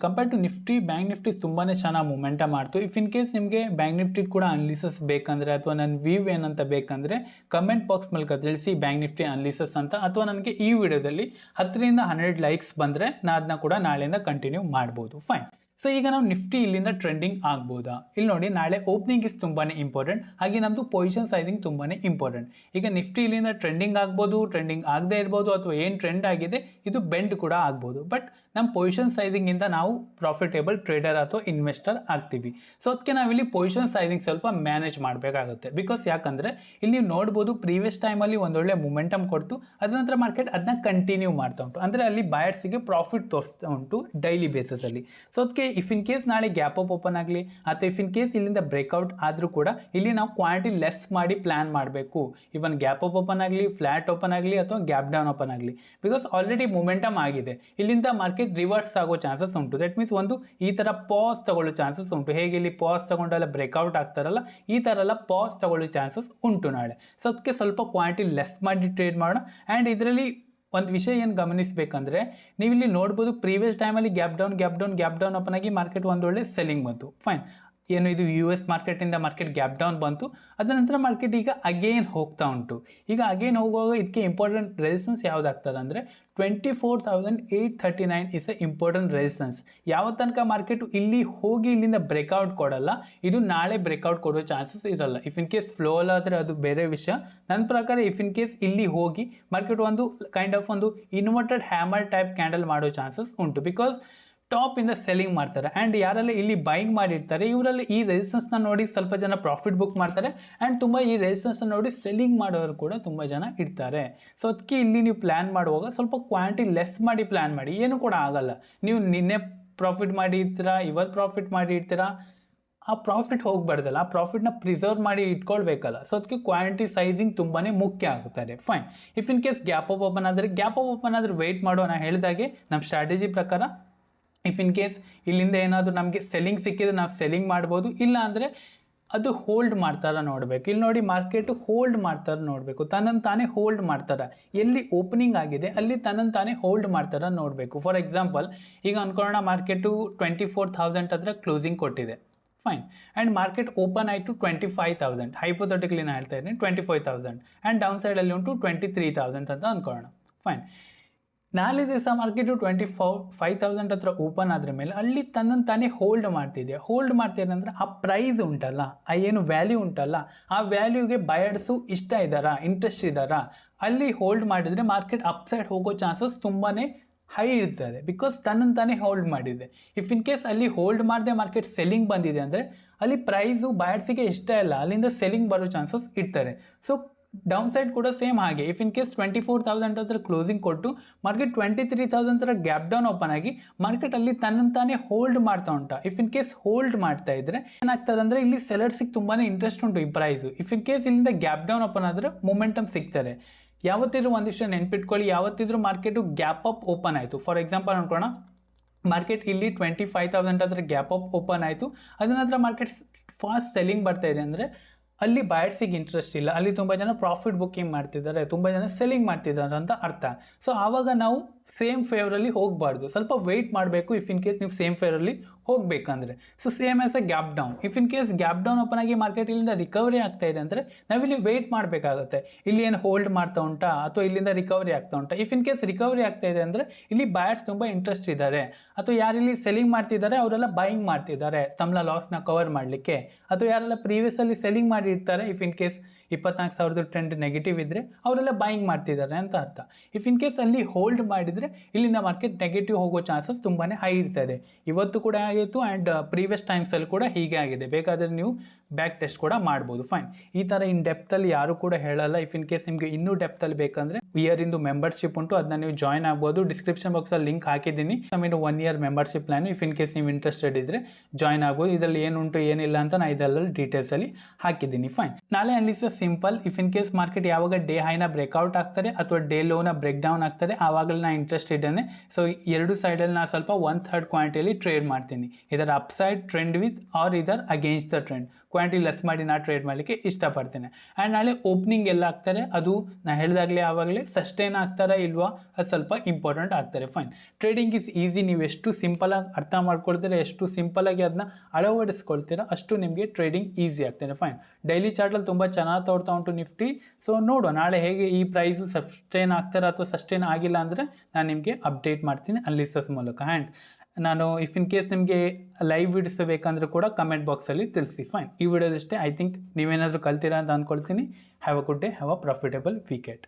Compare to Nifty bank Nifty ತುಂಬಾ ಚೆನ್ನಾಗಿ momentum ಮಾಡ್ತು. ಇಫ್ ಇನ್ ಕೇಸ್ ನಿಮಗೆ ಬ್ಯಾಂಕ್ ನಿಫ್ಟಿ ಕೂಡ ಅನಾಲಿಸಿಸ್ ಬೇಕಂದರೆ ಅಥವಾ ನನ್ನ ವ್ಯೂ ಏನಂತ ಬೇಕಂದರೆ ಕಮೆಂಟ್ ಬಾಕ್ಸ್ ಮೂಲಕ ತಿಳಿಸಿ ಬ್ಯಾಂಕ್ ನಿಫ್ಟಿ ಅನಾಲಿಸಿಸ್ ಅಂತ, ಅಥವಾ ನನಗೆ ಈ ವಿಡಿಯೋದಲ್ಲಿ 10ರಿಂದ 100 ಲೈಕ್ಸ್ ಬಂದರೆ ನಾನು ಅದನ್ನ ಕೂಡ ನಾಳೆಯಿಂದ ಕಂಟಿನ್ಯೂ ಮಾಡ್ಬೋದು. ಫೈನ್. ಸೊ ಈಗ ನಾವು ನಿಫ್ಟಿ ಇಲ್ಲಿಂದ ಟ್ರೆಂಡಿಂಗ್ ಆಗ್ಬೋದಾ? ಇಲ್ಲಿ ನೋಡಿ, ನಾಳೆ ಓಪನಿಂಗ್ ಇಸ್ ತುಂಬಾ ಇಂಪಾರ್ಟೆಂಟ್, ಹಾಗೆ ನಮ್ಮದು ಪೊಸಿಷನ್ ಸೈಜಿಂಗ್ ತುಂಬಾ ಇಂಪಾರ್ಟೆಂಟ್. ಈಗ ನಿಫ್ಟಿ ಇಲ್ಲಿಂದ ಟ್ರೆಂಡಿಂಗ್ ಆಗ್ಬೋದು, ಟ್ರೆಂಡಿಂಗ್ ಆಗದೆ ಇರ್ಬೋದು, ಅಥವಾ ಏನು ಟ್ರೆಂಡ್ ಆಗಿದೆ ಇದು ಬೆಂಡ್ ಕೂಡ ಆಗ್ಬೋದು. ಬಟ್ ನಮ್ಮ ಪೊಸಿಷನ್ ಸೈಜಿಂಗಿಂದ ನಾವು ಪ್ರಾಫಿಟೇಬಲ್ ಟ್ರೇಡರ್ ಅಥವಾ ಇನ್ವೆಸ್ಟರ್ ಆಗ್ತೀವಿ. ಸೊ ಅದಕ್ಕೆ ನಾವಿಲ್ಲಿ ಪೊಸಿಷನ್ ಸೈಜಿಂಗ್ ಸ್ವಲ್ಪ ಮ್ಯಾನೇಜ್ ಮಾಡಬೇಕಾಗುತ್ತೆ. ಬಿಕಾಸ್ ಯಾಕಂದರೆ ಇಲ್ಲಿ ನೀವು ನೋಡ್ಬೋದು, ಪ್ರೀವಿಯಸ್ ಟೈಮಲ್ಲಿ ಒಂದೊಳ್ಳೆ ಮೂಮೆಂಟಮ್ ಕೊಡ್ತು, ಅದರ ನಂತರ ಮಾರ್ಕೆಟ್ ಅದನ್ನ ಕಂಟಿನ್ಯೂ ಮಾಡ್ತಾ ಉಂಟು. ಅಂದರೆ ಅಲ್ಲಿ ಬಯರ್ಸಿಗೆ ಪ್ರಾಫಿಟ್ ತೋರಿಸ್ತಾ ಉಂಟು ಡೈಲಿ ಬೇಸಿಸಲ್ಲಿ. ಸೊ ಅದಕ್ಕೆ ಇಫ್ ಇನ್ ಕೇಸ್ ನಾಳೆ ಗ್ಯಾಪ್ ಅಪ್ ಓಪನ್ ಆಗಲಿ ಅಥವಾ ಇಫ್ ಇನ್ ಕೇಸ್ ಇಲ್ಲಿಂದ ಬ್ರೇಕ್ಔಟ್ ಆದರೂ ಕೂಡ ಇಲ್ಲಿ ನಾವು ಕ್ವಾಂಟಿಟಿ ಲೆಸ್ ಮಾಡಿ ಪ್ಲಾನ್ ಮಾಡಬೇಕು. ಇವನ್ ಗ್ಯಾಪ್ ಅಪ್ ಓಪನ್ ಆಗಲಿ, ಫ್ಲಾಟ್ ಓಪನ್ ಆಗಲಿ ಅಥವಾ ಗ್ಯಾಪ್ ಡೌನ್ ಓಪನ್ ಆಗಲಿ, ಬಿಕಾಸ್ ಆಲ್ರೆಡಿ ಮೂಮೆಂಟಮ್ ಆಗಿದೆ. ಇಲ್ಲಿಂದ ಮಾರ್ಕೆಟ್ ರಿವರ್ಸ್ ಆಗೋ ಚಾನ್ಸಸ್ ಉಂಟು. ದಟ್ ಮೀನ್ಸ್ ಒಂದು ಈ ಥರ ಪಾಸ್ ತಗೊಳ್ಳೋ ಚಾನ್ಸಸ್ ಉಂಟು. ಹೇಗೆ ಇಲ್ಲಿ ಪಾಸ್ ತಗೊಂಡೆಲ್ಲ ಬ್ರೇಕ್ಔಟ್ ಆಗ್ತಾರಲ್ಲ, ಈ ಥರ ಎಲ್ಲ ಪಾಸ್ ತಗೊಳ್ಳೋ ಚಾನ್ಸಸ್ ಉಂಟು ನಾಳೆ. ಸೊ ಅದಕ್ಕೆ ಸ್ವಲ್ಪ ಕ್ವಾಂಟಿಟಿ ಲೆಸ್ ಮಾಡಿ ಟ್ರೇಡ್ ಮಾಡೋಣ. ಆ್ಯಂಡ್ ಇದರಲ್ಲಿ ಒಂದು ವಿಷಯ ಏನು ಗಮನಿಸಬೇಕಂದ್ರೆ, ನೀವು ಇಲ್ಲಿ ನೋಡ್ಬೋದು ಪ್ರೀವಿಯಸ್ ಟೈಮಲ್ಲಿ ಗ್ಯಾಪ್ ಡೌನ್ ಓಪನ್ ಆಗಿ ಮಾರ್ಕೆಟ್ ಒಂದೊಳ್ಳೆ ಸೆಲ್ಲಿಂಗ್ ಬಂತು. ಫೈನ್. ಏನು ಇದು US ಮಾರ್ಕೆಟಿಂದ ಮಾರ್ಕೆಟ್ ಗ್ಯಾಪ್ ಡೌನ್ ಬಂತು, ಅದರ ನಂತರ ಮಾರ್ಕೆಟ್ ಈಗ ಅಗೇನ್ ಹೋಗ್ತಾ ಉಂಟು. ಈಗ ಅಗೇನ್ ಹೋಗುವಾಗ ಇದಕ್ಕೆ ಇಂಪಾರ್ಟೆಂಟ್ ರೆಸಿಸ್ಟೆನ್ಸ್ ಯಾವುದಾಗ್ತದೆ ಅಂದರೆ 24,839 ಇಸ್ ಎ ಇಂಪಾರ್ಟೆಂಟ್ ರೆಸಿಸ್ಟೆನ್ಸ್. ಯಾವ ತನಕ ಮಾರ್ಕೆಟು ಇಲ್ಲಿ ಹೋಗಿ ಇಲ್ಲಿಂದ ಬ್ರೇಕ್ಔಟ್ ಕೊಡಲ್ಲ, ಇದು ನಾಳೆ ಬ್ರೇಕ್ಔಟ್ ಕೊಡೋ ಚಾನ್ಸಸ್ ಇರಲ್ಲ. ಇಫ್ ಇನ್ ಕೇಸ್ ಫ್ಲೋ ಅಲ್ಲಾದರೆ ಅದು ಬೇರೆ ವಿಷಯ. ನನ್ನ ಪ್ರಕಾರ ಇಫ್ ಇನ್ ಕೇಸ್ ಇಲ್ಲಿ ಹೋಗಿ ಮಾರ್ಕೆಟ್ ಒಂದು ಕೈಂಡ್ ಆಫ್ ಒಂದು ಇನ್ವರ್ಟೆಡ್ ಹ್ಯಾಮರ್ ಟೈಪ್ ಕ್ಯಾಂಡಲ್ ಮಾಡೋ ಚಾನ್ಸಸ್ ಉಂಟು. ಬಿಕಾಸ್ ಟಾಪ್ ಇಂದ ಸೆಲ್ಲಿಂಗ್ ಮಾಡ್ತಾರೆ. ಆ್ಯಂಡ್ ಯಾರೆಲ್ಲ ಇಲ್ಲಿ ಬೈಯಿಂಗ್ ಮಾಡಿರ್ತಾರೆ ಇವರೆಲ್ಲ ಈ ರೆಸಿಸ್ಟೆನ್ಸ್ನ ನೋಡಿ ಸ್ವಲ್ಪ ಜನ ಪ್ರಾಫಿಟ್ ಬುಕ್ ಮಾಡ್ತಾರೆ. ಆ್ಯಂಡ್ ತುಂಬ ಈ ರೆಸಿಸ್ಟೆನ್ಸ್ನ ನೋಡಿ ಸೆಲ್ಲಿಂಗ್ ಮಾಡೋರು ಕೂಡ ತುಂಬ ಜನ ಇರ್ತಾರೆ. ಸೊ ಅದಕ್ಕೆ ಇಲ್ಲಿ ನೀವು ಪ್ಲ್ಯಾನ್ ಮಾಡುವಾಗ ಸ್ವಲ್ಪ ಕ್ವಾಂಟಿಟಿ ಲೆಸ್ ಮಾಡಿ ಪ್ಲ್ಯಾನ್ ಮಾಡಿ. ಏನು ಕೂಡ ಆಗಲ್ಲ. ನೀವು ನಿನ್ನೆ ಪ್ರಾಫಿಟ್ ಮಾಡಿರ್ತೀರಾ, ಇವತ್ತು ಪ್ರಾಫಿಟ್ ಮಾಡಿರ್ತೀರಾ, ಆ ಪ್ರಾಫಿಟ್ ಹೋಗಬಾರ್ದಲ್ಲ, ಆ ಪ್ರಾಫಿಟ್ನ ಪ್ರಿಸರ್ವ್ ಮಾಡಿ ಇಟ್ಕೊಳ್ಬೇಕಲ್ಲ. ಸೊ ಅದಕ್ಕೆ ಕ್ವಾಂಟಿಟಿ ಸೈಜಿಂಗ್ ತುಂಬಾ ಮುಖ್ಯ ಆಗುತ್ತದೆ. Fine. If in case gap up open ಆದರೆ ವೆಯ್ಟ್ ಮಾಡೋಣ. ಹೇಳಿದಾಗೆ ನಮ್ಮ ಸ್ಟ್ರಾಟಜಿ ಪ್ರಕಾರ ಇಫ್ ಇನ್ ಕೇಸ್ ಇಲ್ಲಿಂದ ಏನಾದರೂ ನಮಗೆ ಸೆಲ್ಲಿಂಗ್ ಸಿಕ್ಕಿದ್ರೆ ನಾವು ಸೆಲ್ಲಿಂಗ್ ಮಾಡ್ಬೋದು, ಇಲ್ಲ ಅಂದರೆ ಅದು ಹೋಲ್ಡ್ ಮಾಡ್ತಾರ ನೋಡಬೇಕು. ಇಲ್ಲಿ ನೋಡಿ, ಮಾರ್ಕೆಟು ಹೋಲ್ಡ್ ಮಾಡ್ತಾರೆ ನೋಡಬೇಕು, ತನ್ನನ್ನು ತಾನೇ ಹೋಲ್ಡ್ ಮಾಡ್ತಾರೆ. ಎಲ್ಲಿ ಓಪನಿಂಗ್ ಆಗಿದೆ ಅಲ್ಲಿ ತನ್ನನ್ನು ತಾನೇ ಹೋಲ್ಡ್ ಮಾಡ್ತಾರೆ ನೋಡಬೇಕು. ಫಾರ್ ಎಕ್ಸಾಂಪಲ್ ಈಗ ಅನ್ಕೊಳ್ಳೋಣ, ಮಾರ್ಕೆಟು 24,000 ಹತ್ರ ಕ್ಲೋಸಿಂಗ್ ಕೊಟ್ಟಿದೆ. ಫೈನ್. ಆ್ಯಂಡ್ ಮಾರ್ಕೆಟ್ ಓಪನ್ ಆಯಿತು 25,000, ಹೈಪೋಥೆಟಿಕಲಿ ನಾನು ಹೇಳ್ತಾ ಇದ್ದೀನಿ 25,000, ಆ್ಯಂಡ್ ಡೌನ್ ಸೈಡಲ್ಲಿ ಉಂಟು 23,000 ಅಂತ ಅಂದ್ಕೊಳ್ಳೋಣ. ಫೈನ್. ನಾಳೆ ದಿವಸ ಮಾರ್ಕೆಟು 25,000 ಹತ್ರ ಓಪನ್ ಆದ್ರ ಮೇಲೆ ಅಲ್ಲಿ ತನ್ನನ್ನು ತಾನೇ ಹೋಲ್ಡ್ ಮಾಡ್ತಿದೆ. ಹೋಲ್ಡ್ ಮಾಡ್ತಿದೆ ಅಂದರೆ ಆ ಪ್ರೈಸ್ ಉಂಟಲ್ಲ, ಆ ಏನು ವ್ಯಾಲ್ಯೂ ಉಂಟಲ್ಲ, ಆ ವ್ಯಾಲ್ಯೂಗೆ ಬಯರ್ಸು ಇಷ್ಟ ಇದ್ದಾರಾ, ಇಂಟ್ರೆಸ್ಟ್ ಇದ್ದಾರಾ, ಅಲ್ಲಿ ಹೋಲ್ಡ್ ಮಾಡಿದರೆ ಮಾರ್ಕೆಟ್ ಅಪ್ಸೈಡ್ ಹೋಗೋ ಚಾನ್ಸಸ್ ತುಂಬಾ ಹೈ ಇರ್ತದೆ. ಬಿಕಾಸ್ ತನ್ನನ್ನು ತಾನೇ ಹೋಲ್ಡ್ ಮಾಡಿದೆ. ಇಫ್ ಇನ್ ಕೇಸ್ ಅಲ್ಲಿ ಹೋಲ್ಡ್ ಮಾಡದೆ ಮಾರ್ಕೆಟ್ ಸೆಲ್ಲಿಂಗ್ ಬಂದಿದೆ ಅಂದರೆ ಅಲ್ಲಿ ಪ್ರೈಸು ಬಯರ್ಸಿಗೆ ಇಷ್ಟ ಇಲ್ಲ, ಅಲ್ಲಿಂದ ಸೆಲ್ಲಿಂಗ್ ಬರೋ ಚಾನ್ಸಸ್ ಇರ್ತಾರೆ. ಸೊ ಡೌನ್ ಸೈಡ್ ಕೂಡ ಸೇಮ್ ಹಾಗೆ. ಇಫ್ ಇನ್ ಕೇಸ್ 24,000 ಹತ್ರ ಕ್ಲೋಸಿಂಗ್ ಕೊಟ್ಟು ಮಾರ್ಕೆಟ್ 23,000 ಹತ್ರ ಗ್ಯಾಪ್ ಡೌನ್ ಓಪನ್ ಆಗಿ ಮಾರ್ಕೆಟ್ ಅಲ್ಲಿ ತನ್ನನ್ನು ತಾನೇ ಹೋಲ್ಡ್ ಮಾಡ್ತಾ ಉಂಟಾ. ಇಫ್ ಇನ್ ಕೇಸ್ ಹೋಲ್ಡ್ ಮಾಡ್ತಾ ಇದ್ರೆ ಏನಾಗ್ತದೆ ಅಂದರೆ ಇಲ್ಲಿ ಸೆಲರ್ಸಿಗೆ ತುಂಬಾ ಇಂಟ್ರೆಸ್ಟ್ ಉಂಟು ಈ ಪ್ರೈಸು. ಇಫ್ ಇನ್ ಕೇಸ್ ಇಲ್ಲಿಂದ ಗ್ಯಾಪ್ ಡೌನ್ ಓಪನ್ ಆದರೆ ಮೊಮೆಂಟಮ್ ಸಿಗ್ತಾರೆ. ಯಾವತ್ತಿದ್ರೂ ಒಂದಿಷ್ಟು ನೆನ್ಪಿಟ್ಕೊಳ್ಳಿ, ಯಾವತ್ತಿದ್ರೂ ಮಾರ್ಕೆಟು ಗ್ಯಾಪ್ ಅಪ್ ಓಪನ್ ಆಯಿತು. ಫಾರ್ ಎಕ್ಸಾಂಪಲ್ ಅನ್ಕೋಣ, ಮಾರ್ಕೆಟ್ ಇಲ್ಲಿ 25,000 ಹತ್ರ ಗ್ಯಾಪ್ ಅಪ್ ಓಪನ್ ಆಯಿತು, ಅದರ ನಂತರ ಮಾರ್ಕೆಟ್ ಫಾಸ್ಟ್ ಸೆಲ್ಲಿಂಗ್ ಬರ್ತಾ ಇದೆ ಅಂದರೆ ಅಲ್ಲಿ ಬಯರ್ಸಿಗೆ ಇಂಟ್ರೆಸ್ಟ್ ಇಲ್ಲ, ಅಲ್ಲಿ ತುಂಬ ಜನ ಪ್ರಾಫಿಟ್ ಬುಕ್ಕಿಂಗ್ ಮಾಡ್ತಿದ್ದಾರೆ, ತುಂಬ ಜನ ಸೆಲ್ಲಿಂಗ್ ಮಾಡ್ತಿದ್ದಾರೆ ಅಂತ ಅರ್ಥ. ಸೊ ಆವಾಗ ನಾವು ಸೇಮ್ ಫೇವರಲ್ಲಿ ಹೋಗಬಾರ್ದು, ಸ್ವಲ್ಪ ವೆಯ್ಟ್ ಮಾಡಬೇಕು. ಇಫ್ ಇನ್ ಕೇಸ್ ನೀವು ಸೇಮ್ ಫೇವರಲ್ಲಿ ಹೋಗಬೇಕಂದ್ರೆ. So same as A gap down. If in case gap down open ಆಗಿ ಮಾರ್ಕೆಟ್ ಇಲ್ಲಿಂದ ರಿಕವರಿ ಆಗ್ತಾ ಇದೆ ಅಂದರೆ ನಾವಿಲ್ಲಿ ವೆಯ್ಟ್ ಮಾಡಬೇಕಾಗುತ್ತೆ. ಇಲ್ಲಿ ಏನು ಹೋಲ್ಡ್ ಮಾಡ್ತಾ ಉಂಟಾ ಅಥವಾ ಇಲ್ಲಿಂದ ರಿಕವರಿ ಆಗ್ತಾ ಉಂಟಾ. ಇಫ್ ಇನ್ ಕೇಸ್ ರಿಕವರಿ ಆಗ್ತಾ ಇದೆ ಅಂದರೆ ಇಲ್ಲಿ ಬಯರ್ಸ್ ತುಂಬ ಇಂಟ್ರೆಸ್ಟ್ ಇದ್ದಾರೆ, ಅಥವಾ ಯಾರಿಲ್ಲಿ ಸೆಲ್ಲಿಂಗ್ ಮಾಡ್ತಿದ್ದಾರೆ ಅವರೆಲ್ಲ ಬೈಯಿಂಗ್ ಮಾಡ್ತಿದ್ದಾರೆ ತಮ್ಮ ಲಾಸ್ನ ಕವರ್ ಮಾಡಲಿಕ್ಕೆ, ಅಥವಾ ಯಾರೆಲ್ಲ ಪ್ರೀವಿಯಸ್ಸಲ್ಲಿ ಸೆಲ್ಲಿಂಗ್ ಮಾಡಿರ್ತಾರೆ, if in case 24,000 trend negative ಇದ್ದರೆ ಅವರೆಲ್ಲ ಬೈಯಿಂಗ್ ಮಾಡ್ತಿದ್ದಾರೆ ಅಂತ ಅರ್ಥ. ಇಫ್ ಇನ್ ಕೇಸ್ ಅಲ್ಲಿ ಹೋಲ್ಡ್ ಮಾಡಿದರೆ ಇಲ್ಲಿಂದ ಮಾರ್ಕೆಟ್ ನೆಗೆಟಿವ್ ಹೋಗೋ ಚಾನ್ಸಸ್ ತುಂಬಾ ಹೈ ಇರ್ತದೆ. ಇವತ್ತು ಕೂಡ ಆಗಿತ್ತು ಆ್ಯಂಡ್ ಪ್ರೀವಿಯಸ್ ಟೈಮ್ಸಲ್ಲಿ ಕೂಡ ಹೀಗೆ ಆಗಿದೆ. ಬೇಕಾದರೆ ನೀವು ಬ್ಯಾಕ್ ಟೆಸ್ಟ್ ಕೂಡ ಮಾಡ್ಬೋದು. ಫೈನ್. ಈ ಥರ ಇನ್ ಡೆಪ್ತಲ್ಲಿ ಯಾರು ಕೂಡ ಹೇಳಲ್ಲ. ಇಫ್ ಇನ್ ಕೇಸ್ ನಿಮಗೆ ಇನ್ನೂ ಡೆಪ್ತಲ್ಲಿ ಬೇಕಂದರೆ ಇಯರಿಂದು ಮೆಂಬರ್ಶಿಪ್ ಉಂಟು, ಅದನ್ನ ನೀವು ಜಾಯ್ನ್ ಆಗ್ಬೋದು. ಡಿಸ್ಕ್ರಿಪ್ಷನ್ ಬಾಕ್ಸಲ್ಲಿ ಲಿಂಕ್ ಹಾಕಿದ್ದೀನಿ. I 1 year membership plan. If in case ನೀವು ಇಂಟ್ರೆಸ್ಟೆಡ್ ಇದ್ದರೆ ಜಾಯ್ನ್ ಆಗ್ಬೋದು. ಇದರಲ್ಲಿ ಏನುಂಟು ಏನಿಲ್ಲ ಅಂತ ನಾನು ಇದರಲ್ಲಿ ಡೀಟೇಲ್ಸಲ್ಲಿ ಹಾಕಿದ್ದೀನಿ. ಫೈನ್. ನಾಳೆ analysis simple. If in case market ಯಾವಾಗ ಡೇ ಹೈನ ಬ್ರೇಕ್ಔಟ್ ಆಗ್ತಾರೆ ಅಥವಾ ಡೇ ಲೋನ ಬ್ರೇಕ್ ಡೌನ್ ಆಗ್ತದೆ ಆವಾಗಲೇ ನಾನು ಇಂಟ್ರೆಸ್ಟ್ ಇದ್ದೇನೆ. ಸೊ ಎರಡು ಸೈಡಲ್ಲಿ ನಾನು ಸ್ವಲ್ಪ 1/3 ಕ್ವಾಂಟಿಟಿಯಲ್ಲಿ ಟ್ರೇಡ್ ಮಾಡ್ತೀನಿ. ಇದರ upside trend with or either against the trend. Quantity less ಮಾಡಿ ನಾ ಟ್ರೇಡ್ ಮಾಡಲಿಕ್ಕೆ ಇಷ್ಟಪಡ್ತೇನೆ. ಆ್ಯಂಡ್ ನಾಳೆ ಓಪನಿಂಗ್ ಎಲ್ಲ ಆಗ್ತಾರೆ, ಅದು ನಾ ಹೇಳಿದಾಗಲೇ ಆವಾಗಲೇ ಸಸ್ಟೈನ್ ಆಗ್ತಾರಾ ಇಲ್ವಾ ಅದು ಸ್ವಲ್ಪ ಇಂಪಾರ್ಟೆಂಟ್ ಆಗ್ತಾರೆ. Fine, trading is easy. ನೀವು ಎಷ್ಟು ಸಿಂಪಲಾಗಿ ಅರ್ಥ ಮಾಡ್ಕೊಳ್ತೀರಾ, ಎಷ್ಟು ಸಿಂಪಲಾಗಿ ಅದನ್ನ ಅಳವಡಿಸ್ಕೊಳ್ತೀರಾ, ಅಷ್ಟು ನಿಮಗೆ ಟ್ರೇಡಿಂಗ್ ಈಸಿ ಆಗ್ತದೆ. ಫೈನ್, ಡೈಲಿ ಚಾರ್ಟಲ್ಲಿ ತುಂಬ ಚೆನ್ನಾಗಿ ತೋರ್ತಾ ಉಂಟು ನಿಫ್ಟಿ. ಸೊ ನೋಡುವ ನಾಳೆ ಹೇಗೆ ಈ ಪ್ರೈಸು ಸಸ್ಟೈನ್ ಆಗ್ತಾರೆ ಅಥವಾ ಸಸ್ಟೈನ್ ಆಗಿಲ್ಲ ಅಂದರೆ ನಾನು ನಿಮಗೆ ಅಪ್ಡೇಟ್ ಮಾಡ್ತೀನಿ ಅನಾಲಿಸಿಸ್ ಮೂಲಕ. ಆ್ಯಂಡ್ ನಾನು ಇಫ್ ಇನ್ ಕೇಸ್ ನಿಮಗೆ ಲೈವ್ ವಿಡಿಯೋಸ್ ಬೇಕಂದ್ರೆ ಕೂಡ ಕಮೆಂಟ್ ಬಾಕ್ಸಲ್ಲಿ ತಿಳಿಸಿ. ಫೈನ್, ಈ ವಿಡಿಯೋದಷ್ಟೇ. ಐ ಥಿಂಕ್ ನೀವೇನಾದರೂ ಕಲ್ತೀರಾ ಅಂತ ಅಂದ್ಕೊಳ್ತೀನಿ. Have a good day, have a profitable weekend.